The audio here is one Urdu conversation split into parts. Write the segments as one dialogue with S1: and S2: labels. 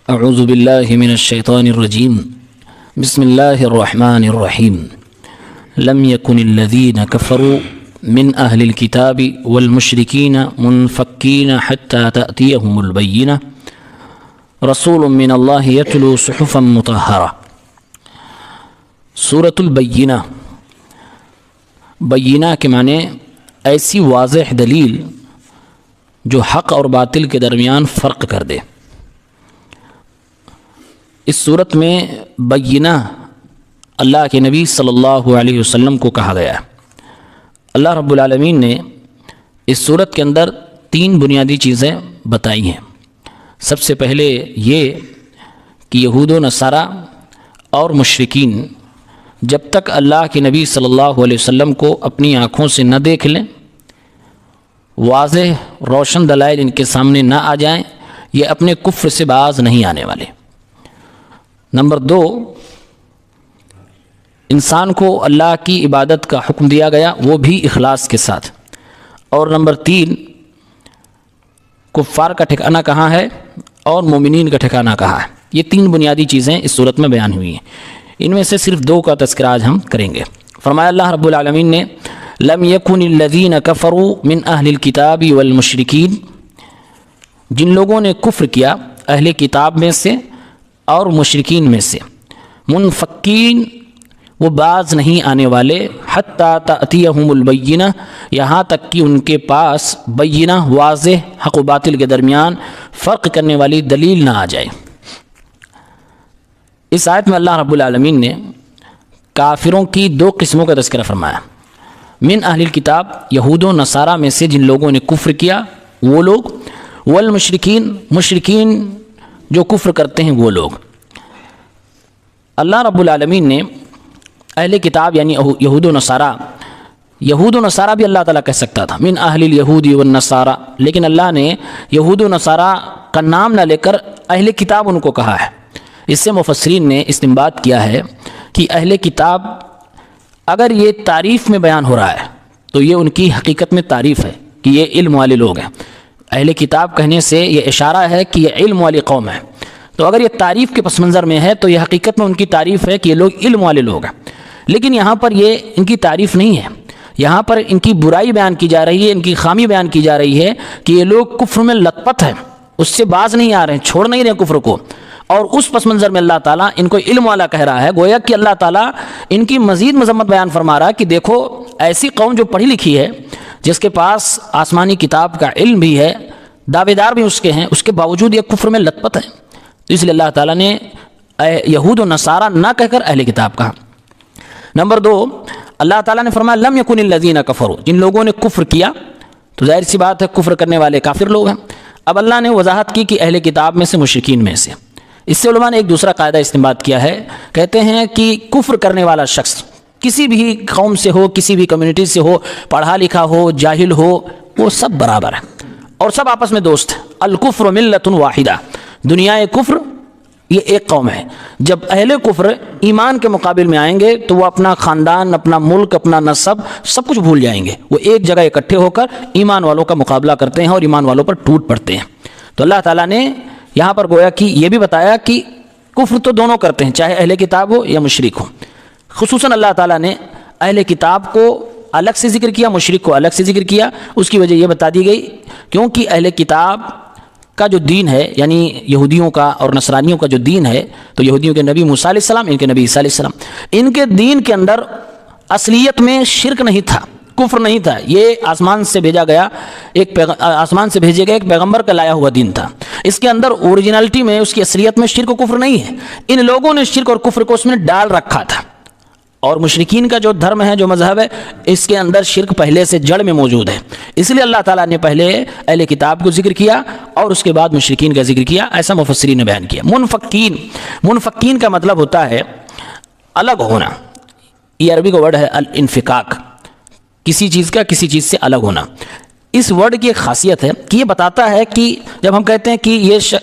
S1: اعوذ باللہ من الشیطان الرجیم بسم اللہ الرحمن الرحیم لم یکن الذین کفروا من اہل الکتاب والمشرکین منفکین حتی تأتیہم البینہ رسول من اللہ یتلو صحفا مطہرہ۔ سورۃ البینہ، بینہ کے معنی ایسی واضح دلیل جو حق اور باطل کے درمیان فرق کر دے۔ اس صورت میں بینہ اللہ کے نبی صلی اللہ علیہ وسلم کو کہا گیا ہے۔ اللہ رب العالمین نے اس صورت کے اندر 3 بنیادی چیزیں بتائی ہیں۔ سب سے پہلے یہ کہ یہود و نصارہ اور مشرکین جب تک اللہ کے نبی صلی اللہ علیہ وسلم کو اپنی آنکھوں سے نہ دیکھ لیں، واضح روشن دلائل ان کے سامنے نہ آ جائیں، یہ اپنے کفر سے باز نہیں آنے والے۔ نمبر 2، انسان کو اللہ کی عبادت کا حکم دیا گیا، وہ بھی اخلاص کے ساتھ۔ اور نمبر 3، کفار کا ٹھکانہ کہاں ہے اور مومنین کا ٹھکانہ کہاں ہے۔ یہ 3 بنیادی چیزیں اس صورت میں بیان ہوئی ہیں۔ ان میں سے صرف 2 کا تذکرہ آج ہم کریں گے۔ فرمایا اللہ رب العالمین نے لم یکن الذین کفروا من اہل الکتاب والمشرکین، جن لوگوں نے کفر کیا اہل کتاب میں سے اور مشرکین میں سے، منفکین، وہ باز نہیں آنے والے، حتی تأتیہم البینہ، یہاں تک کہ ان کے پاس بینہ، واضح حق و باطل کے درمیان فرق کرنے والی دلیل نہ آ جائے۔ اس آیت میں اللہ رب العالمین نے کافروں کی 2 قسموں کا تذکرہ فرمایا۔ من اہل الکتاب، یہود و نصارہ میں سے جن لوگوں نے کفر کیا وہ لوگ، والمشرکین، مشرکین جو کفر کرتے ہیں وہ لوگ۔ اللہ رب العالمین نے اہل کتاب یعنی یہود و نصارہ، یہود و نصارہ بھی اللہ تعالیٰ کہہ سکتا تھا، من اہل الیہود والنصارہ، لیکن اللہ نے یہود و نصارہ کا نام نہ لے کر اہل کتاب ان کو کہا ہے۔ اس سے مفسرین نے استنباط کیا ہے کہ اہل کتاب اگر یہ تعریف میں بیان ہو رہا ہے تو یہ ان کی حقیقت میں تعریف ہے کہ یہ علم والے لوگ ہیں۔ اہل کتاب کہنے سے یہ اشارہ ہے کہ یہ علم والی قوم ہے، تو اگر یہ تعریف کے پس منظر میں ہے تو یہ حقیقت میں ان کی تعریف ہے کہ یہ لوگ علم والے لوگ ہیں۔ لیکن یہاں پر یہ ان کی تعریف نہیں ہے، یہاں پر ان کی برائی بیان کی جا رہی ہے، ان کی خامی بیان کی جا رہی ہے کہ یہ لوگ کفر میں لت پت ہیں، اس سے باز نہیں آ رہے ہیں، چھوڑ نہیں رہے کفر کو۔ اور اس پس منظر میں اللہ تعالیٰ ان کو علم والا کہہ رہا ہے، گویا کہ اللہ تعالیٰ ان کی مزید مذمت بیان فرما رہا ہے کہ دیکھو ایسی قوم جو پڑھی لکھی ہے، جس کے پاس آسمانی کتاب کا علم بھی ہے، دعوے دار بھی اس کے ہیں، اس کے باوجود یہ کفر میں لت پت ہے۔ تو اس لیے اللہ تعالیٰ نے یہود و نصارہ نہ کہہ کر اہل کتاب کہا۔ نمبر 2، اللہ تعالیٰ نے فرمایا لم یکن الذین کفروا، جن لوگوں نے کفر کیا، تو ظاہر سی بات ہے کفر کرنے والے کافر لوگ ہیں۔ اب اللہ نے وضاحت کی کہ اہل کتاب میں سے، مشرکین میں سے۔ اس سے علماء نے ایک دوسرا قاعدہ استنباط کیا ہے، کہتے ہیں کہ کفر کرنے والا شخص کسی بھی قوم سے ہو، کسی بھی کمیونٹی سے ہو، پڑھا لکھا ہو، جاہل ہو، وہ سب برابر ہے اور سب آپس میں دوست ہیں۔ الکفر ملۃ واحدہ، دنیا کفر یہ ایک قوم ہے۔ جب اہل کفر ایمان کے مقابل میں آئیں گے تو وہ اپنا خاندان، اپنا ملک، اپنا نسب سب کچھ بھول جائیں گے، وہ ایک جگہ اکٹھے ہو کر ایمان والوں کا مقابلہ کرتے ہیں اور ایمان والوں پر ٹوٹ پڑتے ہیں۔ تو اللہ تعالیٰ نے یہاں پر گویا کہ یہ بھی بتایا کہ کفر تو دونوں کرتے ہیں، چاہے اہل کتاب ہو یا مشرک ہو۔ خصوصاً اللہ تعالیٰ نے اہل کتاب کو الگ سے ذکر کیا، مشرک کو الگ سے ذکر کیا۔ اس کی وجہ یہ بتا دی گئی کیونکہ اہل کتاب کا جو دین ہے، یعنی یہودیوں کا اور نصرانیوں کا جو دین ہے، تو یہودیوں کے نبی موسیٰ علیہ السلام، ان کے نبی عیسیٰ علیہ السلام، ان کے دین کے اندر اصلیت میں شرک نہیں تھا، کفر نہیں تھا۔ یہ آسمان سے بھیجے گئے ایک پیغمبر کا لایا ہوا دین تھا۔ اس کے اندر اوریجنلٹی میں، اس کی اصلیت میں شرک و کفر نہیں ہے۔ ان لوگوں نے شرک اور کفر کو اس میں ڈال رکھا تھا۔ اور مشرکین کا جو دھرم ہے، جو مذہب ہے، اس کے اندر شرک پہلے سے جڑ میں موجود ہے۔ اس لیے اللہ تعالیٰ نے پہلے اہل کتاب کو ذکر کیا اور اس کے بعد مشرکین کا ذکر کیا، ایسا مفسرین نے بیان کیا۔ منفکین کا مطلب ہوتا ہے الگ ہونا۔ یہ عربی کا ورڈ ہے الانفکاک، کسی چیز کا کسی چیز سے الگ ہونا۔ اس ورڈ کی ایک خاصیت ہے کہ یہ بتاتا ہے کہ جب ہم کہتے ہیں کہ یہ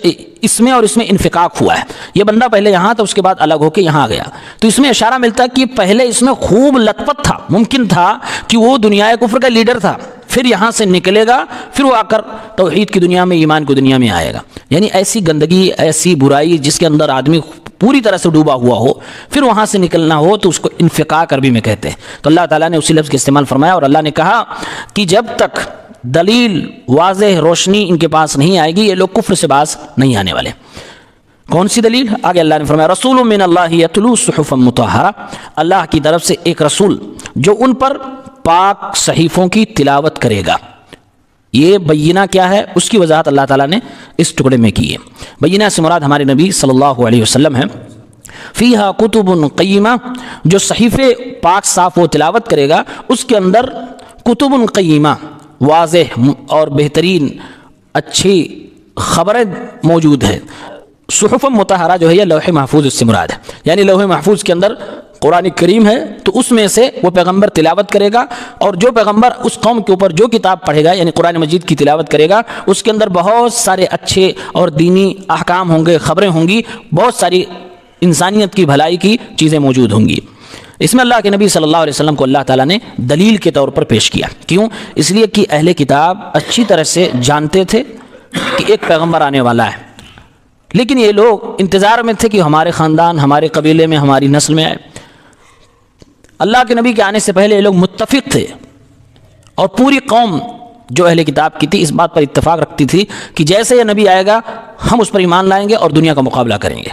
S1: اس میں اور اس میں انفکاک ہوا ہے، یہ بندہ پہلے یہاں تھا، اس کے بعد الگ ہو کے یہاں گیا، تو اس میں اشارہ ملتا ہے کہ پہلے اس میں خوب لت پت تھا، ممکن تھا کہ وہ دنیا کفر کا لیڈر تھا، پھر یہاں سے نکلے گا، پھر وہ آ کر توحید کی دنیا میں، ایمان کی دنیا میں آئے گا. یعنی ایسی گندگی، ایسی برائی جس کے اندر آدمی پوری طرح سے ڈوبا ہوا ہو، پھر وہاں سے نکلنا ہو تو اس کو انفقاق عربی میں کہتے ہیں. تو اللہ تعالیٰ نے اسی لفظ کا استعمال فرمایا، اور اللہ نے کہا کہ جب تک دلیل واضح روشنی ان کے پاس نہیں آئے گی یہ لوگ کفر سے باز نہیں آنے والے. کون سی دلیل؟ آگے اللہ نے فرمایا رسول من اللہ یتلو صحفا مطہرہ، اللہ کی طرف سے ایک رسول جو ان پر پاک صحیفوں کی تلاوت کرے گا. یہ بینہ کیا ہے اس کی وضاحت اللہ تعالیٰ نے اس ٹکڑے میں کی ہے. بینہ سے مراد ہمارے نبی صلی اللہ علیہ وسلم ہے. فیہا کتب قیمہ، جو صحیفے پاک صاف وہ تلاوت کرے گا اس کے اندر کتب قیمہ، واضح اور بہترین اچھی خبریں موجود ہیں. صحف مطہرہ جو ہے یہ لوح محفوظ اس سے مراد ہے. یعنی لوح محفوظ کے اندر قرآن کریم ہے تو اس میں سے وہ پیغمبر تلاوت کرے گا، اور جو پیغمبر اس قوم کے اوپر جو کتاب پڑھے گا یعنی قرآن مجید کی تلاوت کرے گا اس کے اندر بہت سارے اچھے اور دینی احکام ہوں گے، خبریں ہوں گی، بہت ساری انسانیت کی بھلائی کی چیزیں موجود ہوں گی. اس میں اللہ کے نبی صلی اللہ علیہ وسلم کو اللہ تعالیٰ نے دلیل کے طور پر پیش کیا. کیوں؟ اس لیے کہ اہل کتاب اچھی طرح سے جانتے تھے کہ ایک پیغمبر آنے والا ہے، لیکن یہ لوگ انتظار میں تھے کہ ہمارے خاندان، ہمارے قبیلے میں، ہماری نسل میں آئے. اللہ کے نبی کے آنے سے پہلے یہ لوگ متفق تھے، اور پوری قوم جو اہل کتاب کی تھی اس بات پر اتفاق رکھتی تھی کہ جیسے یہ نبی آئے گا ہم اس پر ایمان لائیں گے اور دنیا کا مقابلہ کریں گے.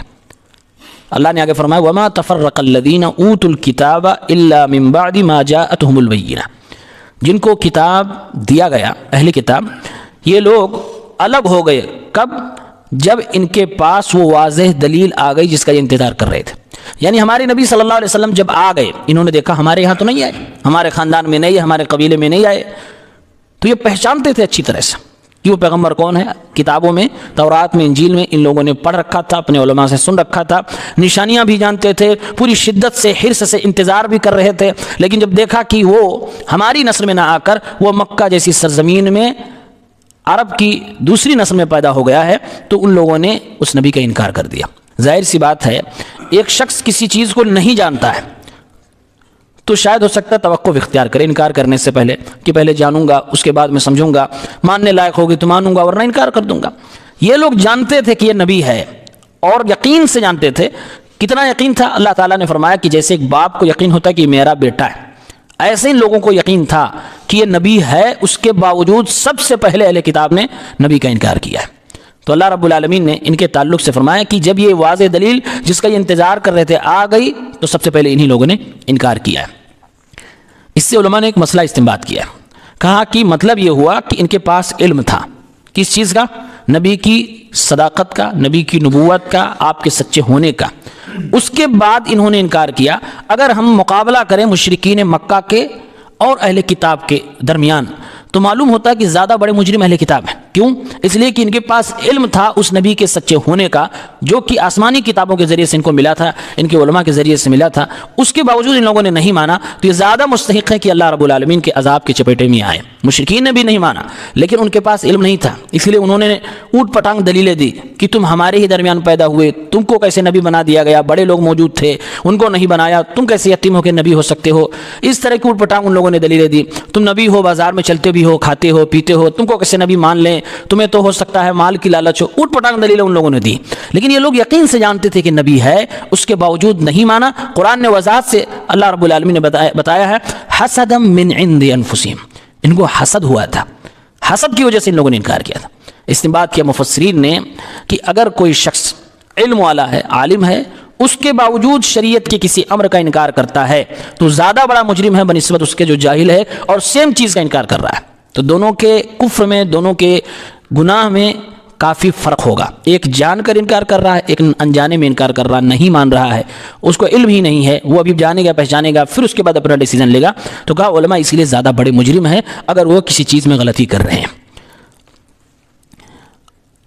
S1: اللہ نے آگے فرمایا وَمَا تَفَرَّقَ الَّذِينَ أُوتُوا الْكِتَابَ إِلَّا مِن بَعْدِ مَا جَاءَتْهُمُ الْبَيِّنَةُ، جن کو کتاب دیا گیا، اہل کتاب، یہ لوگ الگ ہو گئے. کب؟ جب ان کے پاس وہ واضح دلیل آ گئی جس کا یہ انتظار کر رہے تھے. یعنی ہمارے نبی صلی اللہ علیہ وسلم جب آ گئے، انہوں نے دیکھا ہمارے یہاں تو نہیں آئے، ہمارے خاندان میں نہیں ہے، ہمارے قبیلے میں نہیں آئے، تو یہ پہچانتے تھے اچھی طرح سے کہ وہ پیغمبر کون ہے. کتابوں میں، تورات میں، انجیل میں ان لوگوں نے پڑھ رکھا تھا، اپنے علماء سے سن رکھا تھا، نشانیاں بھی جانتے تھے، پوری شدت سے، حرص سے انتظار بھی کر رہے تھے. لیکن جب دیکھا کہ وہ ہماری نسل میں نہ آ کر وہ مکہ جیسی سرزمین میں عرب کی دوسری نسل میں پیدا ہو گیا ہے تو ان لوگوں نے اس نبی کا انکار کر دیا. ظاہر سی بات ہے ایک شخص کسی چیز کو نہیں جانتا ہے تو شاید ہو سکتا ہے توقف اختیار کرے انکار کرنے سے پہلے کہ پہلے جانوں گا اس کے بعد میں سمجھوں گا، ماننے لائق ہوگی تو مانوں گا ورنہ انکار کر دوں گا. یہ لوگ جانتے تھے کہ یہ نبی ہے اور یقین سے جانتے تھے. کتنا یقین تھا؟ اللہ تعالیٰ نے فرمایا کہ جیسے ایک باپ کو یقین ہوتا ہے کہ یہ میرا بیٹا ہے، ایسے ان لوگوں کو یقین تھا کہ یہ نبی ہے. اس کے باوجود سب سے پہلے اہل کتاب نے نبی کا انکار کیا ہے. تو اللہ رب العالمین نے ان کے تعلق سے فرمایا کہ جب یہ واضح دلیل جس کا یہ انتظار کر رہے تھے آ گئی تو سب سے پہلے انہی لوگوں نے انکار کیا ہے. اس سے علماء نے ایک مسئلہ استنباط کیا، کہا کہ مطلب یہ ہوا کہ ان کے پاس علم تھا کس چیز کا؟ نبی کی صداقت کا، نبی کی نبوت کا، آپ کے سچے ہونے کا. اس کے بعد انہوں نے انکار کیا. اگر ہم مقابلہ کریں مشرکین مکہ کے اور اہل کتاب کے درمیان تو معلوم ہوتا ہے کہ زیادہ بڑے مجرم اہل کتاب ہیں. کیوں؟ اس لیے کہ ان کے پاس علم تھا اس نبی کے سچے ہونے کا جو کہ آسمانی کتابوں کے ذریعے سے ان کو ملا تھا، ان کے علماء کے ذریعے سے ملا تھا. اس کے باوجود ان لوگوں نے نہیں مانا تو یہ زیادہ مستحق ہے کہ اللہ رب العالمین کے عذاب کے چپیٹے میں آئے. مشرکین نے بھی نہیں مانا لیکن ان کے پاس علم نہیں تھا، اس لیے انہوں نے اوٹ پٹانگ دلیلیں دی کہ تم ہمارے ہی درمیان پیدا ہوئے، تم کو کیسے نبی بنا دیا گیا، بڑے لوگ موجود تھے ان کو نہیں بنایا، تم کیسے یتیم ہو کے نبی ہو سکتے ہو. اس طرح کی اوٹ پٹانگ ان لوگوں نے دلیلیں دی. تم نبی ہو، بازار میں چلتے بھی ہو، کھاتے ہو پیتے ہو، تم کو کیسے نبی مان لیں، تمہیں تو ہو سکتا ہے مال کی لالچ ہو. اوٹ پٹانگ دلیلیں ان لوگوں نے دی. لیکن یہ لوگ یقین سے جانتے تھے کہ نبی ہے، اس کے باوجود نہیں مانا. قرآن نے وضاحت سے اللہ رب العالمین نے بتایا ہے حسدا من عند انفسہم، ان کو حسد ہوا تھا، حسد کی وجہ سے ان لوگوں نے انکار کیا تھا. استنباط کیا مفسرین نے کہ اگر کوئی شخص علم والا ہے، عالم ہے، اس کے باوجود شریعت کے کسی امر کا انکار کرتا ہے تو زیادہ بڑا مجرم ہے بنسبت اس کے جو جاہل ہے اور سیم چیز کا انکار کر رہا ہے. تو دونوں کے کفر میں، دونوں کے گناہ میں کافی فرق ہوگا. ایک جان کر انکار کر رہا ہے، ایک انجانے میں انکار کر رہا ہے، نہیں مان رہا ہے، اس کو علم ہی نہیں ہے، وہ ابھی جانے گا پہچانے گا پھر اس کے بعد اپنا ڈیسیجن لے گا. تو کہا علماء اس لیے زیادہ بڑے مجرم ہیں اگر وہ کسی چیز میں غلطی کر رہے ہیں.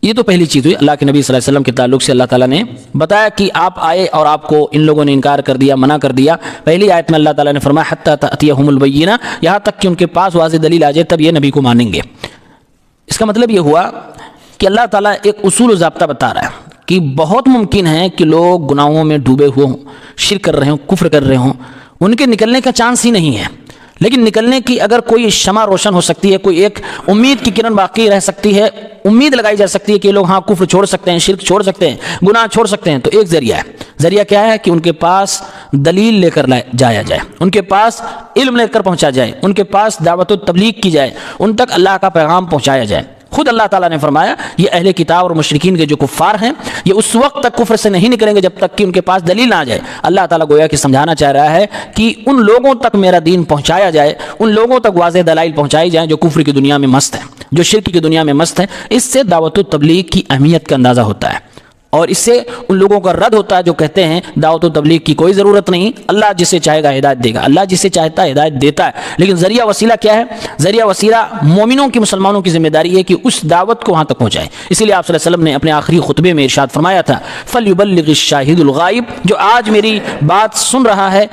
S1: یہ تو پہلی چیز ہوئی. اللہ کے نبی صلی اللہ علیہ وسلم کے تعلق سے اللہ تعالیٰ نے بتایا کہ آپ آئے اور آپ کو ان لوگوں نے انکار کر دیا، منع کر دیا. پہلی آیت میں اللہ تعالیٰ نے فرمایا حتی تأتیہم البینہ، یہاں تک کہ ان کے پاس واضح دلیل آ جائے تب یہ نبی کو مانیں گے. اس کا مطلب یہ ہوا کہ اللہ تعالیٰ ایک اصول و ضابطہ بتا رہا ہے کہ بہت ممکن ہے کہ لوگ گناہوں میں ڈوبے ہوئے ہوں، شرک کر رہے ہوں، کفر کر رہے ہوں، ان کے نکلنے کا چانس ہی نہیں ہے. لیکن نکلنے کی اگر کوئی شمع روشن ہو سکتی ہے، کوئی ایک امید کی کرن باقی رہ سکتی ہے، امید لگائی جا سکتی ہے کہ لوگ ہاں کفر چھوڑ سکتے ہیں، شرک چھوڑ سکتے ہیں، گناہ چھوڑ سکتے ہیں، تو ایک ذریعہ ہے۔ ذریعہ کیا ہے کہ ان کے پاس دلیل لے کر جایا جائے، ان کے پاس علم لے کر پہنچا جائے، ان کے پاس دعوت و تبلیغ کی جائے، ان تک اللہ کا پیغام پہنچایا جائے۔ خود اللہ تعالیٰ نے فرمایا یہ اہل کتاب اور مشرکین کے جو کفار ہیں یہ اس وقت تک کفر سے نہیں نکلیں گے جب تک کہ ان کے پاس دلیل نہ آ جائے۔ اللہ تعالیٰ گویا کہ سمجھانا چاہ رہا ہے کہ ان لوگوں تک میرا دین پہنچایا جائے، ان لوگوں تک واضح دلائل پہنچائی جائیں جو کفر کی دنیا میں مست ہیں، جو شرک کی دنیا میں مست ہیں۔ اس سے دعوت و تبلیغ کی اہمیت کا اندازہ ہوتا ہے، اور اس سے ان لوگوں کا رد ہوتا ہے جو کہتے ہیں دعوت و تبلیغ کی کوئی ضرورت نہیں، اللہ جسے چاہے گا ہدایت دے گا، اللہ جسے چاہتا ہے ہدایت دیتا ہے۔ لیکن ذریعہ وسیلہ کیا ہے؟ ذریعہ وسیلہ مومنوں کی، مسلمانوں کی ذمہ داری ہے کہ اس دعوت کو وہاں تک پہنچائیں۔ اسی لیے آپ صلی اللہ علیہ وسلم نے اپنے آخری خطبے میں ارشاد فرمایا تھا فَلْيُبَلِّغِ الشَّاهِدُ الْغَائِبُ، جو آج میری بات سن رہا ہے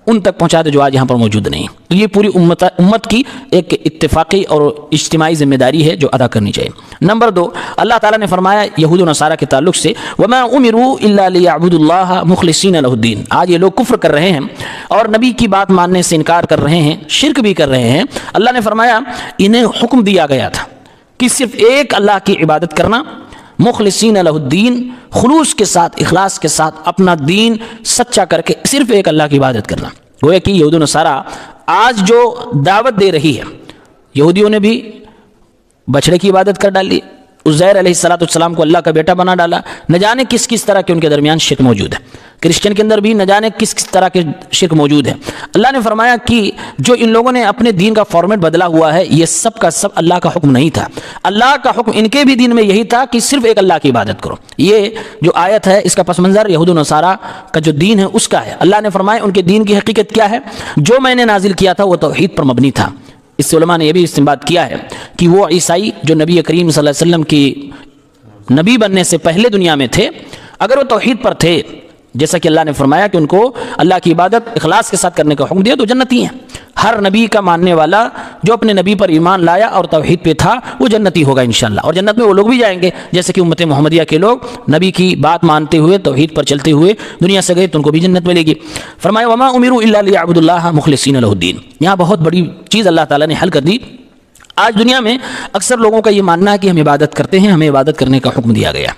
S1: ان تک پہنچا دے جو آج یہاں پر موجود نہیں۔ تو یہ پوری امت کی ایک اتفاقی اور اجتماعی ذمہ داری ہے جو ادا کرنی چاہیے۔ نمبر 2، اللہ تعالیٰ نے فرمایا یہود و نصارہ کے تعلق سے وَمَا أُمِرُوا إِلَّا لِيَعْبُدُوا اللَّهَ مُخْلِصِينَ لَهُ الدِّينَ۔ آج یہ لوگ کفر کر رہے ہیں اور نبی کی بات ماننے سے انکار کر رہے ہیں، شرک بھی کر رہے ہیں۔ اللہ نے فرمایا انہیں حکم دیا گیا تھا کہ صرف ایک اللہ کی عبادت کرنا، مخلصین لہ الدین، خلوص کے ساتھ، اخلاص کے ساتھ اپنا دین سچا کر کے صرف ایک اللہ کی عبادت کرنا۔ گویا کہ یہود و نصارہ آج جو دعوت دے رہی ہے، یہودیوں نے بھی بچڑے کی عبادت کر ڈالی، عزیر علیہ السلام کو اللہ کا بیٹا بنا ڈالا، نہ جانے کس کس طرح کے ان کے درمیان شرک موجود ہے۔ کرسچن کے اندر بھی نہ جانے کس کس طرح کے شرک موجود ہے۔ اللہ نے فرمایا کہ جو ان لوگوں نے اپنے دین کا فارمیٹ بدلا ہوا ہے یہ سب کا سب اللہ کا حکم نہیں تھا۔ اللہ کا حکم ان کے بھی دین میں یہی تھا کہ صرف ایک اللہ کی عبادت کرو۔ یہ جو آیت ہے اس کا پس منظر یہود و نصارہ کا جو دین ہے اس کا ہے۔ اللہ نے فرمایا ان کے دین کی حقیقت کیا ہے؟ جو میں نے نازل کیا تھا وہ توحید پر مبنی تھا۔ اس سے علماء نے یہ بھی استنباط کیا ہے کہ وہ عیسائی جو نبی کریم صلی اللہ علیہ وسلم کی نبی بننے سے پہلے دنیا میں تھے، اگر وہ توحید پر تھے، جیسا کہ اللہ نے فرمایا کہ ان کو اللہ کی عبادت اخلاص کے ساتھ کرنے کا حکم دیا، تو جنتی ہیں۔ ہر نبی کا ماننے والا جو اپنے نبی پر ایمان لایا اور توحید پہ تھا وہ جنتی ہوگا انشاءاللہ، اور جنت میں وہ لوگ بھی جائیں گے جیسے کہ امت محمدیہ کے لوگ نبی کی بات مانتے ہوئے توحید پر چلتے ہوئے دنیا سے گئے تو ان کو بھی جنت ملے گی۔ فرمایا وما امروا الا ليعبدوا الله مخلصین لہ الدین۔ یہاں بہت بڑی چیز اللہ تعالیٰ نے حل کر دی۔ آج دنیا میں اکثر لوگوں کا یہ ماننا ہے کہ ہم عبادت کرتے ہیں، ہمیں عبادت کرنے کا حکم دیا گیا۔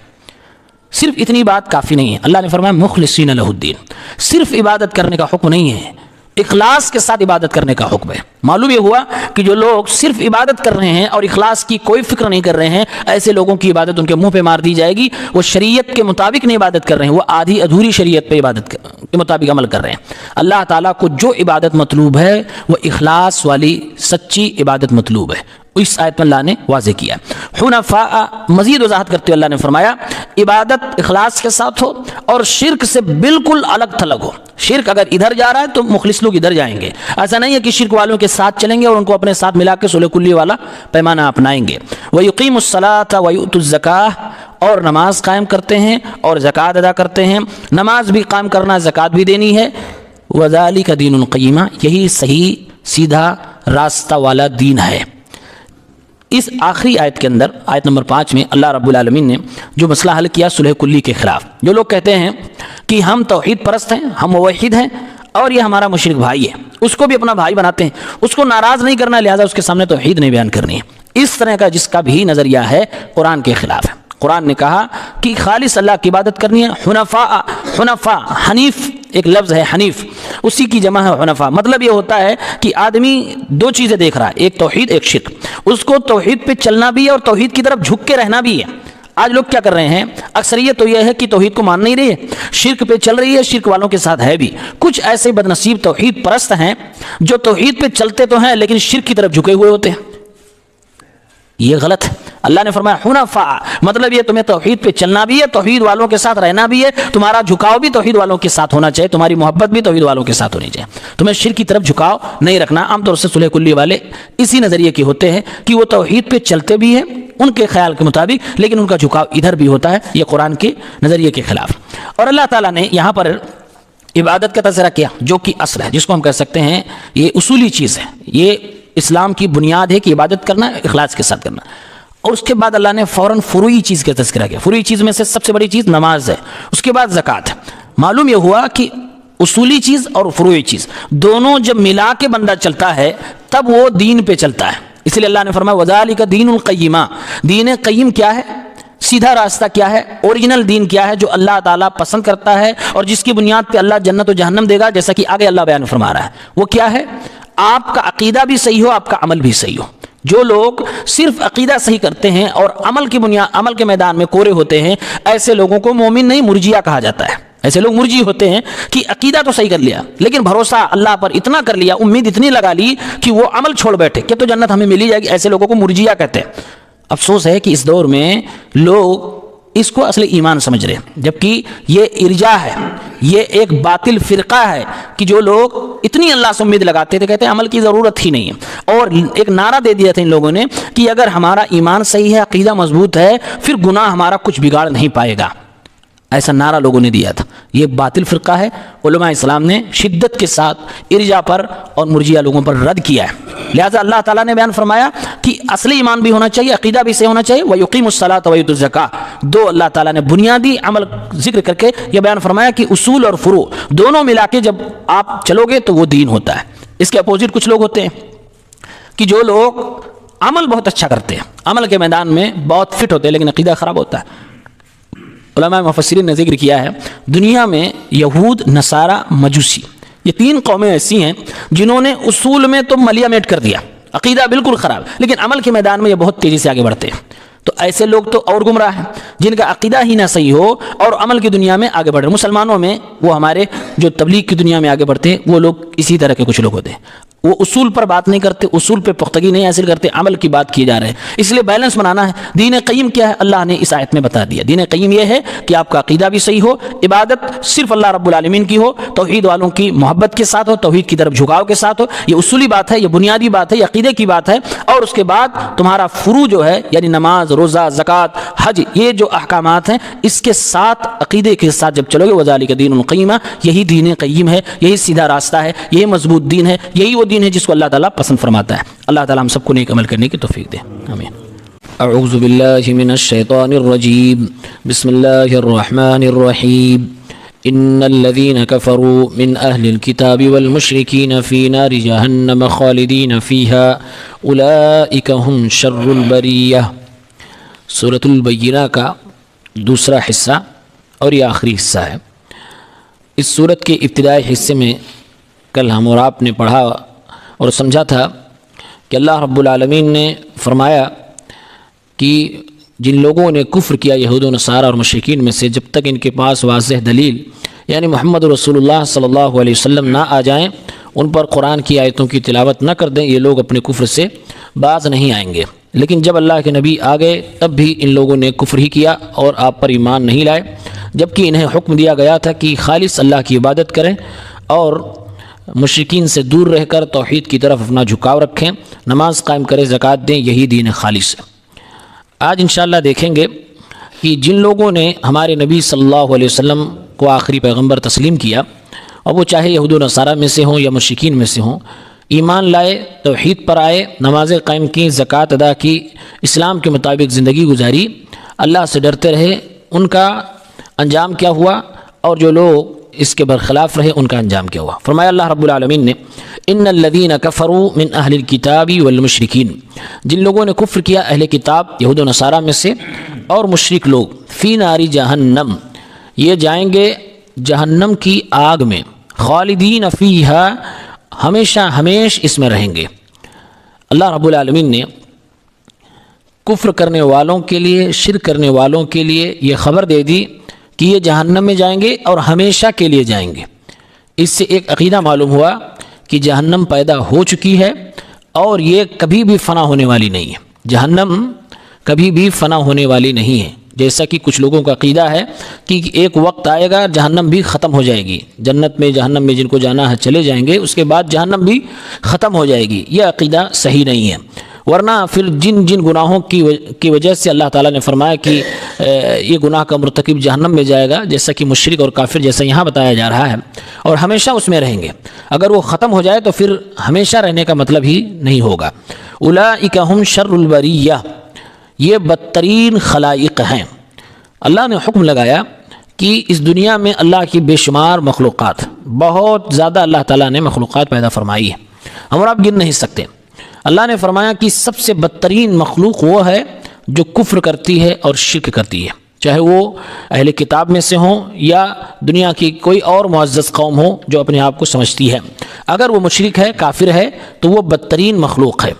S1: صرف اتنی بات کافی نہیں ہے۔ اللہ نے فرمایا مخلصین لہ الدین، صرف عبادت کرنے کا حکم نہیں ہے، اخلاص کے ساتھ عبادت کرنے کا حکم ہے۔ معلوم یہ ہوا کہ جو لوگ صرف عبادت کر رہے ہیں اور اخلاص کی کوئی فکر نہیں کر رہے ہیں، ایسے لوگوں کی عبادت ان کے منہ پہ مار دی جائے گی۔ وہ شریعت کے مطابق نہیں عبادت کر رہے ہیں، وہ آدھی ادھوری شریعت پہ عبادت کے مطابق عمل کر رہے ہیں۔ اللہ تعالیٰ کو جو عبادت مطلوب ہے وہ اخلاص والی سچی عبادت مطلوب ہے۔ اس آیت میں اللہ نے واضح کیا۔ حنفاء، مزید وضاحت کرتے ہوئے اللہ نے فرمایا عبادت اخلاص کے ساتھ ہو اور شرک سے بالکل الگ تھلگ ہو۔ شرک اگر ادھر جا رہا ہے تو مخلص لوگ ادھر جائیں گے۔ ایسا نہیں ہے کہ شرک والوں کے ساتھ چلیں گے اور ان کو اپنے ساتھ ملا کے صلح کلی والا پیمانہ اپنائیں گے۔ وَيُقِيمُ الصَّلَاةَ وَيُؤْتُ الزَّكَاةَ، اور نماز قائم کرتے ہیں اور زکوٰۃ ادا کرتے ہیں۔ نماز بھی قائم کرنا، زکوٰۃ بھی دینی ہے۔ وَذَلِكَ دِينُ الْقَيِّمَةِ، یہی صحیح سیدھا راستہ والا دین ہے۔ اس آخری آیت کے اندر، آیت نمبر 5 میں اللہ رب العالمین نے جو مسئلہ حل کیا صلح کلی کے خلاف۔ جو لوگ کہتے ہیں کہ ہم توحید پرست ہیں، ہم موحد ہیں اور یہ ہمارا مشرک بھائی ہے، اس کو بھی اپنا بھائی بناتے ہیں، اس کو ناراض نہیں کرنا، لہذا اس کے سامنے توحید نہیں بیان کرنی ہے، اس طرح کا جس کا بھی نظریہ ہے قرآن کے خلاف ہے۔ قرآن نے کہا کہ خالص اللہ کی عبادت کرنی ہے۔ حنفاء، حنیف ایک لفظ ہے، حنیف اسی کی جمع ہے حنفاء۔ مطلب یہ ہوتا ہے کہ آدمی دو چیزیں دیکھ رہا ہے، ایک توحید ایک شرک، اس کو توحید پہ چلنا بھی ہے اور توحید کی طرف جھک کے رہنا بھی ہے۔ آج لوگ کیا کر رہے ہیں؟ اکثریت تو یہ ہے کہ توحید کو مان نہیں رہی ہے، شرک پہ چل رہی ہے، شرک والوں کے ساتھ ہے بھی۔ کچھ ایسے بدنصیب توحید پرست ہیں جو توحید پہ چلتے تو ہیں لیکن شرک کی طرف جھکے ہوئے ہوتے ہیں، یہ غلط ہے۔ اللہ نے فرمایا حنفاء، مطلب یہ تمہیں توحید پہ چلنا بھی ہے، توحید والوں کے ساتھ رہنا بھی ہے، تمہارا جھکاؤ بھی توحید والوں کے ساتھ ہونا چاہیے، تمہاری محبت بھی توحید والوں کے ساتھ ہونی چاہیے، تمہیں شرک کی طرف جھکاؤ نہیں رکھنا۔ عام طور سے صلح کلی والے اسی نظریے کے ہوتے ہیں کہ وہ توحید پہ چلتے بھی ہیں ان کے خیال کے مطابق، لیکن ان کا جھکاؤ ادھر بھی ہوتا ہے، یہ قرآن کے نظریے کے خلاف۔ اور اللہ تعالیٰ نے یہاں پر عبادت کا تذکرہ کیا جو کہ اصل ہے، جس کو ہم کہہ سکتے ہیں یہ اصولی چیز ہے، یہ اسلام کی بنیاد ہے کہ عبادت کرنا اخلاص کے ساتھ کرنا۔ اور اس کے بعد اللہ نے فوراً فروعی چیز کا تذکرہ کیا۔ فروعی چیز میں سے سب سے بڑی چیز نماز ہے، اس کے بعد زکوٰۃ ہے۔ معلوم یہ ہوا کہ اصولی چیز اور فروعی چیز دونوں جب ملا کے بندہ چلتا ہے تب وہ دین پہ چلتا ہے. اس لیے اللہ نے فرمایا وذالک دین القیمہ. دین قیم کیا ہے؟ سیدھا راستہ کیا ہے؟ اوریجنل دین کیا ہے جو اللہ تعالیٰ پسند کرتا ہے اور جس کی بنیاد پہ اللہ جنت و جہنم دے گا، جیسا کہ آگے اللہ بیان فرما رہا ہے. وہ کیا ہے؟ آپ کا عقیدہ بھی صحیح ہو، آپ کا عمل بھی صحیح ہو. جو لوگ صرف عقیدہ صحیح کرتے ہیں اور عمل کے میدان میں کورے ہوتے ہیں، ایسے لوگوں کو مومن نہیں مرجیہ کہا جاتا ہے. ایسے لوگ مرجی ہوتے ہیں کہ عقیدہ تو صحیح کر لیا لیکن بھروسہ اللہ پر اتنا کر لیا، امید اتنی لگا لی کہ وہ عمل چھوڑ بیٹھے کہ تو جنت ہمیں ملی جائے گی. ایسے لوگوں کو مرجیہ کہتے ہیں. افسوس ہے کہ اس دور میں لوگ اس کو اصل ایمان سمجھ رہے ہیں، جبکہ یہ ارجاء ہے، یہ ایک باطل فرقہ ہے کہ جو لوگ اتنی اللہ سے امید لگاتے تھے، کہتے ہیں عمل کی ضرورت ہی نہیں ہے. اور ایک نعرہ دے دیا تھا ان لوگوں نے کہ اگر ہمارا ایمان صحیح ہے، عقیدہ مضبوط ہے، پھر گناہ ہمارا کچھ بگاڑ نہیں پائے گا. ایسا نعرہ لوگوں نے دیا تھا. یہ باطل فرقہ ہے. علماء اسلام نے شدت کے ساتھ ارجاء پر اور مرجیہ لوگوں پر رد کیا ہے. لہذا اللہ تعالیٰ نے بیان فرمایا کہ اصلی ایمان بھی ہونا چاہیے، عقیدہ بھی صحیح ہونا چاہیے. وَيُقِيمُ الصَّلَاةَ وَيُؤْتُ الزَّكَاةَ. دو اللہ تعالیٰ نے بنیادی عمل ذکر کر کے یہ بیان فرمایا کہ اصول اور فروع دونوں ملا کے جب آپ چلو گے تو وہ دین ہوتا ہے. اس کے اپوزٹ کچھ لوگ ہوتے ہیں کہ جو لوگ عمل بہت اچھا کرتے ہیں، عمل کے میدان میں بہت فٹ ہوتے ہیں لیکن عقیدہ خراب ہوتا ہے. علماء مفسرین نے ذکر کیا ہے دنیا میں یہود، نصارہ، مجوسی، یہ تین قومیں ایسی ہیں جنہوں نے اصول میں تو ملیا میٹ کر دیا، عقیدہ بالکل خراب، لیکن عمل کے میدان میں یہ بہت تیزی سے آگے بڑھتے ہیں. تو ایسے لوگ تو اور گمراہ ہیں جن کا عقیدہ ہی نہ صحیح ہو اور عمل کی دنیا میں آگے بڑھ رہے. مسلمانوں میں وہ ہمارے جو تبلیغ کی دنیا میں آگے بڑھتے ہیں وہ لوگ اسی طرح کے کچھ لوگ ہوتے ہیں. وہ اصول پر بات نہیں کرتے، اصول پہ پختگی نہیں حاصل کرتے، عمل کی بات کیے جا رہے ہیں. اس لیے بیلنس بنانا ہے. دین قیم کیا ہے؟ اللہ نے اس آیت میں بتا دیا. دین قیم یہ ہے کہ آپ کا عقیدہ بھی صحیح ہو، عبادت صرف اللہ رب العالمین کی ہو، توحید والوں کی محبت کے ساتھ ہو، توحید کی طرف جھکاؤ کے ساتھ ہو. یہ اصولی بات ہے، یہ بنیادی بات ہے، یہ عقیدے کی بات ہے. اور اس کے بعد تمہارا فروع جو ہے یعنی نماز، روزہ، زکوٰۃ، حج، یہ جو احکامات ہیں اس کے ساتھ عقیدے کے ساتھ جب چلو گے وذالک دین القیمہ، یہی دین قیم ہے، یہی سیدھا راستہ ہے، یہی مضبوط دین ہے، یہی وہ دین ہے جس کو اللہ تعالیٰ پسند فرماتا ہے. اللہ تعالیٰ ہم سب کو نیک عمل کرنے کی توفیق دے. آمین. اعوذ باللہ من الشیطان الرجیم. بسم اللہ الرحمن الرحیم. ان الذين كفروا من اهل الكتاب والمشركين في نار جهنم خالدين فيها اولئك هم شر البریہ. سورۃ البینہ کا دوسرا حصہ اور یہ آخری حصہ ہے. اس سورت کے ابتدائی حصے میں کل ہم اور آپ نے پڑھا اور سمجھا تھا کہ اللہ رب العالمین نے فرمایا کہ جن لوگوں نے کفر کیا یہود و نصارہ اور مشرکین میں سے، جب تک ان کے پاس واضح دلیل یعنی محمد رسول اللہ صلی اللہ علیہ وسلم نہ آ جائیں، ان پر قرآن کی آیتوں کی تلاوت نہ کر دیں، یہ لوگ اپنے کفر سے باز نہیں آئیں گے. لیکن جب اللہ کے نبی آ گئے تب بھی ان لوگوں نے کفر ہی کیا اور آپ پر ایمان نہیں لائے، جبکہ انہیں حکم دیا گیا تھا کہ خالص اللہ کی عبادت کریں اور مشرکین سے دور رہ کر توحید کی طرف اپنا جھکاؤ رکھیں، نماز قائم کریں، زکوٰۃ دیں، یہی دین خالص ہے. آج انشاءاللہ دیکھیں گے کہ جن لوگوں نے ہمارے نبی صلی اللہ علیہ وسلم کو آخری پیغمبر تسلیم کیا، اور وہ چاہے یہود و نصارہ میں سے ہوں یا مشرکین میں سے ہوں، ایمان لائے، توحید پر آئے، نمازیں قائم کی، زکوٰۃ ادا کی، اسلام کے مطابق زندگی گزاری، اللہ سے ڈرتے رہے، ان کا انجام کیا ہوا؟ اور جو لوگ اس کے برخلاف رہے ان کا انجام کیا ہوا؟ فرمایا اللہ رب العالمین نے ان الذین کفروا من اہل الکتاب والمشرکین، جن لوگوں نے کفر کیا اہل کتاب یہود و نصارہ میں سے اور مشرک لوگ، فی نار جہنم، یہ جائیں گے جہنم کی آگ میں، خالدین فیہا، ہمیشہ ہمیش اس میں رہیں گے. اللہ رب العالمین نے کفر کرنے والوں کے لیے، شرک کرنے والوں کے لیے یہ خبر دے دی کہ یہ جہنم میں جائیں گے اور ہمیشہ کے لیے جائیں گے. اس سے ایک عقیدہ معلوم ہوا کہ جہنم پیدا ہو چکی ہے اور یہ کبھی بھی فنا ہونے والی نہیں ہے. جہنم کبھی بھی فنا ہونے والی نہیں ہے، جیسا کہ کچھ لوگوں کا عقیدہ ہے کہ ایک وقت آئے گا جہنم بھی ختم ہو جائے گی، جنت میں جہنم میں جن کو جانا ہے چلے جائیں گے، اس کے بعد جہنم بھی ختم ہو جائے گی. یہ عقیدہ صحیح نہیں ہے. ورنہ پھر جن جن گناہوں کی وجہ سے اللہ تعالیٰ نے فرمایا کہ یہ گناہ کا مرتکب جہنم میں جائے گا، جیسا کہ مشرک اور کافر جیسا یہاں بتایا جا رہا ہے، اور ہمیشہ اس میں رہیں گے. اگر وہ ختم ہو جائے تو پھر ہمیشہ رہنے کا مطلب ہی نہیں ہوگا. اولئک ہم شر البریہ، یہ بدترین خلائق ہیں. اللہ نے حکم لگایا کہ اس دنیا میں اللہ کی بے شمار مخلوقات بہت زیادہ اللہ تعالیٰ نے مخلوقات پیدا فرمائی ہے، ہم اور آپ گن نہیں سکتے۔ اللہ نے فرمایا کہ سب سے بدترین مخلوق وہ ہے جو کفر کرتی ہے اور شرک کرتی ہے، چاہے وہ اہل کتاب میں سے ہوں یا دنیا کی کوئی اور معزز قوم ہو جو اپنے آپ کو سمجھتی ہے۔ اگر وہ مشرک ہے، کافر ہے، تو وہ بدترین مخلوق ہے۔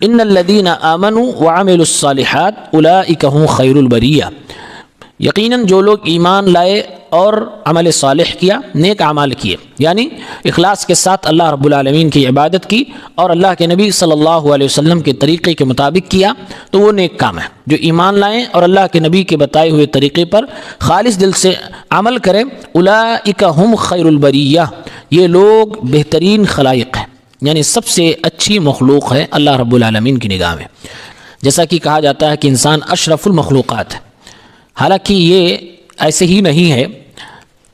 S1: ان الذین آمنوا وعملوا الصالحات اولئک هم خیر البریہ، یقیناً جو لوگ ایمان لائے اور عمل صالح کیا، نیک اعمال کیے، یعنی اخلاص کے ساتھ اللہ رب العالمین کی عبادت کی اور اللہ کے نبی صلی اللہ علیہ وسلم کے طریقے کے مطابق کیا، تو وہ نیک کام ہے۔ جو ایمان لائیں اور اللہ کے نبی کے بتائے ہوئے طریقے پر خالص دل سے عمل کریں، اولئک هم خیر البریہ، یہ لوگ بہترین خلائق ہیں، یعنی سب سے اچھی مخلوق ہے اللہ رب العالمین کی نگاہ میں۔ جیسا کہ کہا جاتا ہے کہ انسان اشرف المخلوقات ہے، حالانکہ یہ ایسے ہی نہیں ہے،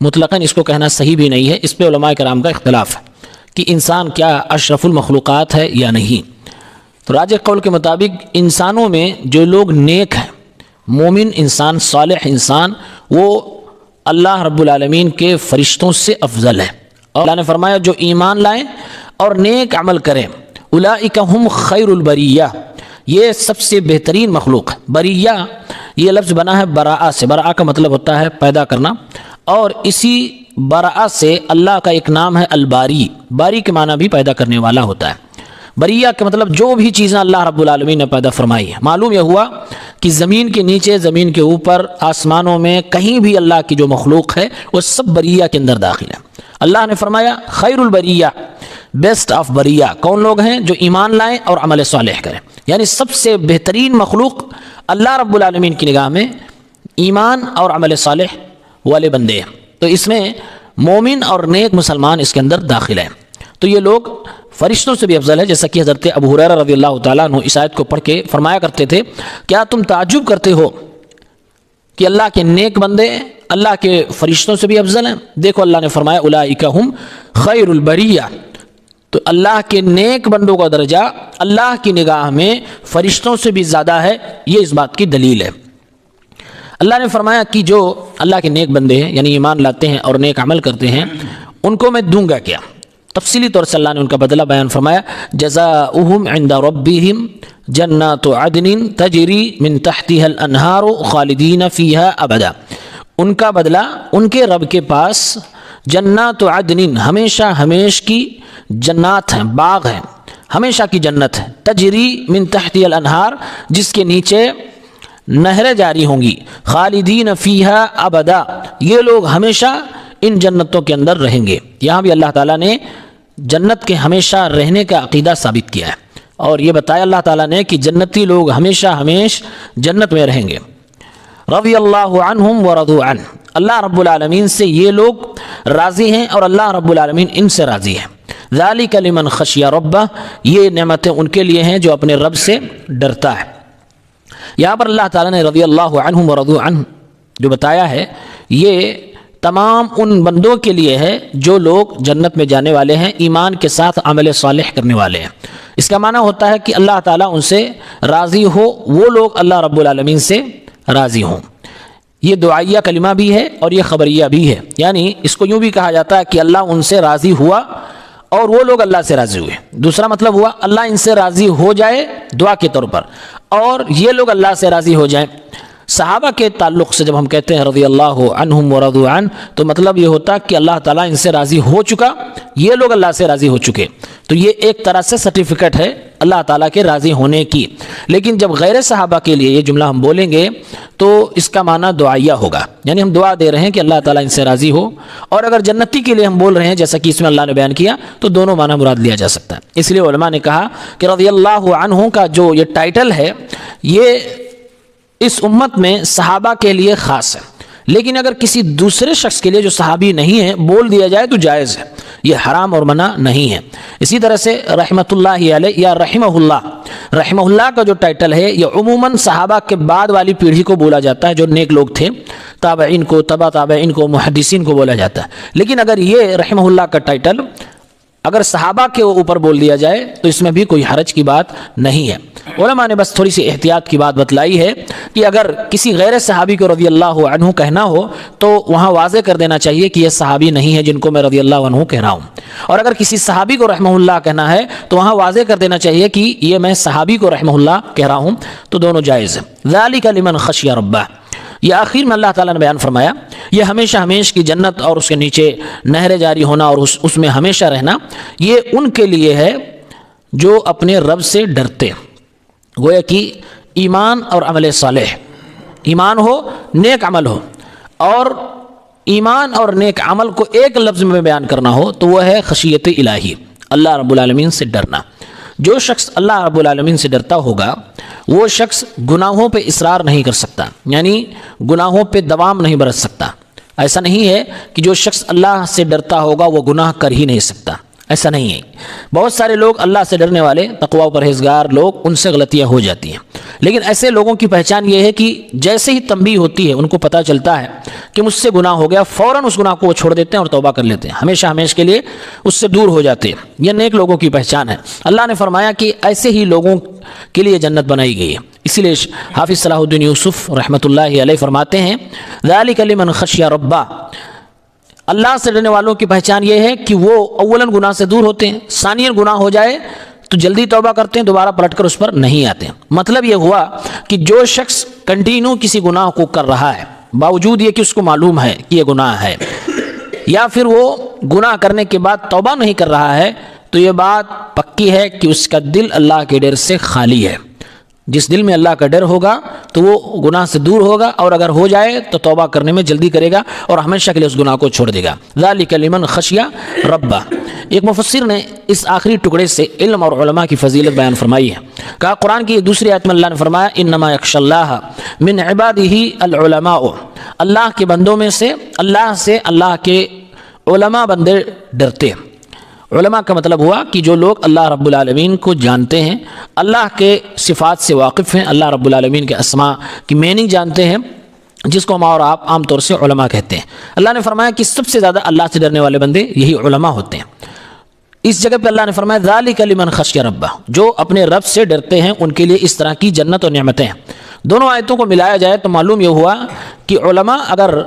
S1: مطلقاً اس کو کہنا صحیح بھی نہیں ہے، اس پہ علماء کرام کا اختلاف ہے کہ انسان کیا اشرف المخلوقات ہے یا نہیں۔ تو راجح قول کے مطابق انسانوں میں جو لوگ نیک ہیں، مومن انسان، صالح انسان، وہ اللہ رب العالمین کے فرشتوں سے افضل ہے۔ اور اللہ نے فرمایا جو ایمان لائیں اور نیک عمل کریں، اولئک هم خیر البریہ، یہ سب سے بہترین مخلوق ہے۔ بریہ یہ لفظ بنا ہے براء سے، براء کا مطلب ہوتا ہے پیدا کرنا، اور اسی براء سے اللہ کا ایک نام ہے الباری، باری کے معنی بھی پیدا کرنے والا ہوتا ہے۔ بریہ کا مطلب جو بھی چیزیں اللہ رب العالمین نے پیدا فرمائی ہے۔ معلوم یہ ہوا کہ زمین کے نیچے، زمین کے اوپر، آسمانوں میں، کہیں بھی اللہ کی جو مخلوق ہے وہ سب بریہ کے اندر داخل ہے۔ اللہ نے فرمایا خیر البریہ، بیسٹ آف بریہ کون لوگ ہیں؟ جو ایمان لائیں اور عمل صالح کریں، یعنی سب سے بہترین مخلوق اللہ رب العالمین کی نگاہ میں ایمان اور عمل صالح والے بندے ہیں۔ تو اس میں مومن اور نیک مسلمان اس کے اندر داخل ہیں، تو یہ لوگ فرشتوں سے بھی افضل ہے، جیسا کہ حضرت ابو ہریرہ رضی اللہ تعالیٰ عنہ اس آیت کو پڑھ کے فرمایا کرتے تھے، کیا تم تعجب کرتے ہو کہ اللہ کے نیک بندے اللہ کے فرشتوں سے بھی افضل ہیں؟ دیکھو اللہ نے فرمایا اولئک هم خیر البریہ، تو اللہ کے نیک بندوں کا درجہ اللہ کی نگاہ میں فرشتوں سے بھی زیادہ ہے، یہ اس بات کی دلیل ہے۔ اللہ نے فرمایا کہ جو اللہ کے نیک بندے ہیں، یعنی ایمان لاتے ہیں اور نیک عمل کرتے ہیں، ان کو میں دوں گا کیا؟ تفصیلی طور سے اللہ نے ان کا بدلہ بیان فرمایا، جزاؤہم عند ربہم جنات عدن تجری من تحتها الانہار خالدین فیہا ابدا، ان کا بدلہ ان کے رب کے پاس جنات عدن، ہمیشہ ہمیش کی جنات ہیں، باغ ہیں، ہمیشہ کی جنت ہے، تجری من تحتها الانہار، جس کے نیچے نہریں جاری ہوں گی، خالدین فیہا ابدا، یہ لوگ ہمیشہ ان جنتوں کے اندر رہیں گے۔ یہاں بھی اللہ تعالیٰ نے جنت کے ہمیشہ رہنے کا عقیدہ ثابت کیا ہے، اور یہ بتایا اللہ تعالیٰ نے کہ جنتی لوگ ہمیشہ ہمیش جنت میں رہیں گے۔ رضی اللہ عنہم ورضوا عنہ، اللہ رب العالمین سے یہ لوگ راضی ہیں اور اللہ رب العالمین ان سے راضی ہیں۔ ذالک لمن خشی ربہ، یہ نعمتیں ان کے لیے ہیں جو اپنے رب سے ڈرتا ہے۔ یہاں پر اللہ تعالیٰ نے رضی اللہ عنہم ورضوا عنہ جو بتایا ہے، یہ تمام ان بندوں کے لیے ہے جو لوگ جنت میں جانے والے ہیں، ایمان کے ساتھ عمل صالح کرنے والے ہیں۔ اس کا معنی ہوتا ہے کہ اللہ تعالیٰ ان سے راضی ہو، وہ لوگ اللہ رب العالمین سے راضی ہوں۔ یہ دعائیہ کلمہ بھی ہے اور یہ خبریہ بھی ہے، یعنی اس کو یوں بھی کہا جاتا ہے کہ اللہ ان سے راضی ہوا اور وہ لوگ اللہ سے راضی ہوئے۔ دوسرا مطلب ہوا اللہ ان سے راضی ہو جائے دعا کے طور پر، اور یہ لوگ اللہ سے راضی ہو جائیں۔ صحابہ کے تعلق سے جب ہم کہتے ہیں رضی اللہ عنہم ورضوا عنہ، تو مطلب یہ ہوتا کہ اللہ تعالیٰ ان سے راضی ہو چکا، یہ لوگ اللہ سے راضی ہو چکے، تو یہ ایک طرح سے سرٹیفکیٹ ہے اللہ تعالیٰ کے راضی ہونے کی۔ لیکن جب غیر صحابہ کے لیے یہ جملہ ہم بولیں گے تو اس کا معنی دعائیہ ہوگا، یعنی ہم دعا دے رہے ہیں کہ اللہ تعالیٰ ان سے راضی ہو، اور اگر جنتی کے لیے ہم بول رہے ہیں جیسا کہ اس میں اللہ نے بیان کیا، تو دونوں معنی مراد لیا جا سکتا ہے۔ اس لیے علماء نے کہا کہ رضی اللہ عنہ کا جو یہ ٹائٹل ہے، یہ اس امت میں صحابہ کے لیے خاص ہے، لیکن اگر کسی دوسرے شخص کے لیے جو صحابی نہیں ہے بول دیا جائے تو جائز ہے، یہ حرام اور منع نہیں ہے۔ اسی طرح سے رحمت اللہ علیہ یا رحمہ اللہ کا جو ٹائٹل ہے، یہ عموماً صحابہ کے بعد والی پیڑھی کو بولا جاتا ہے، جو نیک لوگ تھے، تابعین کو، تبع تابعین کو، محدثین کو بولا جاتا ہے۔ لیکن اگر یہ رحمہ اللہ کا ٹائٹل اگر صحابہ کے اوپر بول دیا جائے تو اس میں بھی کوئی حرج کی بات نہیں ہے۔ علماء نے بس تھوڑی سی احتیاط کی بات بتلائی ہے کہ اگر کسی غیر صحابی کو رضی اللہ عنہ کہنا ہو تو وہاں واضح کر دینا چاہیے کہ یہ صحابی نہیں ہے جن کو میں رضی اللہ عنہ کہہ رہا ہوں، اور اگر کسی صحابی کو رحمہ اللہ کہنا ہے تو وہاں واضح کر دینا چاہیے کہ یہ میں صحابی کو رحمہ اللہ کہہ رہا ہوں، تو دونوں جائز ہیں۔ ذالک لمن خشی ربہ، یہ آخر میں اللہ تعالیٰ نے بیان فرمایا، یہ ہمیشہ ہمیش کی جنت اور اس کے نیچے نہریں جاری ہونا اور اس میں ہمیشہ رہنا، یہ ان کے لیے ہے جو اپنے رب سے ڈرتے۔ گویا کہ ایمان اور عمل صالح، ایمان ہو نیک عمل ہو، اور ایمان اور نیک عمل کو ایک لفظ میں بیان کرنا ہو تو وہ ہے خشیت الہی، اللہ رب العالمین سے ڈرنا۔ جو شخص اللہ رب العالمین سے ڈرتا ہوگا وہ شخص گناہوں پہ اصرار نہیں کر سکتا، یعنی گناہوں پہ دوام نہیں برت سکتا۔ ایسا نہیں ہے کہ جو شخص اللہ سے ڈرتا ہوگا وہ گناہ کر ہی نہیں سکتا، ایسا نہیں ہے۔ بہت سارے لوگ اللہ سے ڈرنے والے تقوی و پرہیزگار لوگ، ان سے غلطیاں ہو جاتی ہیں، لیکن ایسے لوگوں کی پہچان یہ ہے کہ جیسے ہی تنبیہ ہوتی ہے، ان کو پتہ چلتا ہے کہ مجھ سے گناہ ہو گیا، فوراً اس گناہ کو وہ چھوڑ دیتے ہیں اور توبہ کر لیتے ہیں، ہمیشہ ہمیشہ کے لیے اس سے دور ہو جاتے ہیں۔ یہ نیک لوگوں کی پہچان ہے۔ اللہ نے فرمایا کہ ایسے ہی لوگوں کے لیے جنت بنائی گئی ہے۔ اسی لیے حافظ صلاح الدین یوسف رحمۃ اللہ علیہ فرماتے ہیں ذالک لمن خشی ربہ، اللہ سے ڈرنے والوں کی پہچان یہ ہے کہ وہ اولاً گناہ سے دور ہوتے ہیں، ثانیاً گناہ ہو جائے تو جلدی توبہ کرتے ہیں، دوبارہ پلٹ کر اس پر نہیں آتے ہیں۔ مطلب یہ ہوا کہ جو شخص کنٹینیو کسی گناہ کو کر رہا ہے باوجود یہ کہ اس کو معلوم ہے کہ یہ گناہ ہے، یا پھر وہ گناہ کرنے کے بعد توبہ نہیں کر رہا ہے، تو یہ بات پکی ہے کہ اس کا دل اللہ کے ڈر سے خالی ہے۔ جس دل میں اللہ کا ڈر ہوگا تو وہ گناہ سے دور ہوگا، اور اگر ہو جائے تو توبہ کرنے میں جلدی کرے گا اور ہمیشہ کے لیے اس گناہ کو چھوڑ دے گا۔ ذالک لمن خشی ربہ۔ ایک مفسر نے اس آخری ٹکڑے سے علم اور علماء کی فضیلت بیان فرمائی ہے، کہا قرآن کی دوسری آیت میں اللہ نے فرمایا انما یخشی اللہ من عبادہ العلماء، اللہ کے بندوں میں سے اللہ کے علماء بندے ڈرتے ہیں۔ علماء کا مطلب ہوا کہ جو لوگ اللہ رب العالمین کو جانتے ہیں، اللہ کے صفات سے واقف ہیں، اللہ رب العالمین کے اسماء کی میننگ جانتے ہیں، جس کو ہم اور آپ عام طور سے علماء کہتے ہیں۔ اللہ نے فرمایا کہ سب سے زیادہ اللہ سے ڈرنے والے بندے یہی علماء ہوتے ہیں۔ اس جگہ پہ اللہ نے فرمایا ذالک لمن خشی ربہ، جو اپنے رب سے ڈرتے ہیں ان کے لیے اس طرح کی جنت اور نعمتیں ہیں۔ دونوں آیتوں کو ملایا جائے تو معلوم یہ ہوا کہ علماء اگر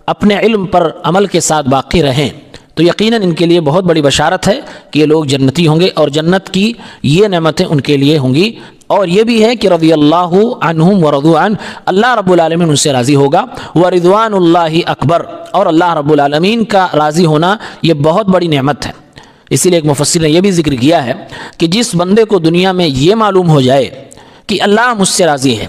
S1: اپنے علم پر عمل کے ساتھ باقی رہیں تو یقیناً ان کے لیے بہت بڑی بشارت ہے کہ یہ لوگ جنتی ہوں گے، اور جنت کی یہ نعمتیں ان کے لیے ہوں گی۔ اور یہ بھی ہے کہ رضی اللہ عنہم ورضوا عنہ، اللہ رب العالمین ان سے راضی ہوگا، ورضوان اللہ اکبر، اور اللہ رب العالمین کا راضی ہونا یہ بہت بڑی نعمت ہے۔ اسی لیے ایک مفسر نے یہ بھی ذکر کیا ہے کہ جس بندے کو دنیا میں یہ معلوم ہو جائے کہ اللہ مجھ سے راضی ہے،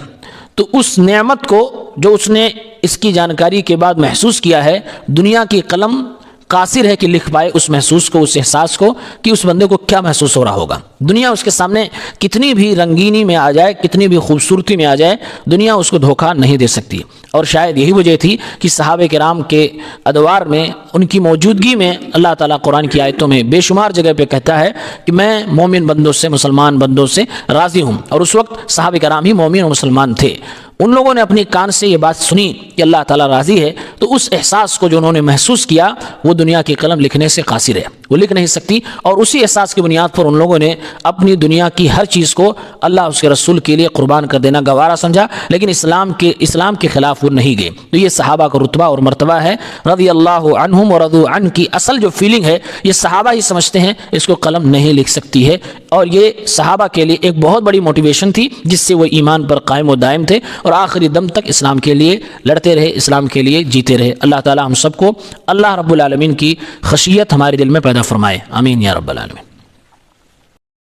S1: تو اس نعمت کو جو اس نے اس کی جانکاری کے بعد محسوس کیا ہے، دنیا کی قلم قاصر ہے کہ لکھ پائے اس محسوس کو، اس احساس کو کہ اس بندے کو کیا محسوس ہو رہا ہوگا۔ دنیا اس کے سامنے کتنی بھی رنگینی میں آ جائے، کتنی بھی خوبصورتی میں آ جائے، دنیا اس کو دھوکہ نہیں دے سکتی۔ اور شاید یہی وجہ تھی کہ صحابہ کرام کے ادوار میں، ان کی موجودگی میں، اللہ تعالیٰ قرآن کی آیتوں میں بے شمار جگہ پہ کہتا ہے کہ میں مومن بندوں سے، مسلمان بندوں سے راضی ہوں، اور اس وقت صحابہ کرام ہی مومن اور مسلمان تھے۔ ان لوگوں نے اپنی کان سے یہ بات سنی کہ اللہ تعالیٰ راضی ہے، تو اس احساس کو جو انہوں نے محسوس کیا وہ دنیا کی قلم لکھنے سے قاصر ہے، وہ لکھ نہیں سکتی۔ اور اسی احساس کی بنیاد پر ان لوگوں نے اپنی دنیا کی ہر چیز کو اللہ اس کے رسول کے لیے قربان کر دینا گوارا سمجھا، لیکن اسلام کے خلاف وہ نہیں گئے۔ تو یہ صحابہ کا رتبہ اور مرتبہ ہے۔ رضی اللہ عنہم ورضوا عنہ کی اصل جو فیلنگ ہے یہ صحابہ ہی سمجھتے ہیں، اس کو قلم نہیں لکھ سکتی ہے، اور یہ صحابہ کے لیے ایک بہت بڑی موٹیویشن تھی جس سے وہ ایمان پر قائم و دائم تھے اور آخری دم تک اسلام کے لیے لڑتے رہے، اسلام کے لیے جیتے رہے۔ اللہ تعالی ہم سب کو اللہ رب العالمین کی خشیت ہمارے دل میں پیدا فرمائے، آمین یا رب العالمین۔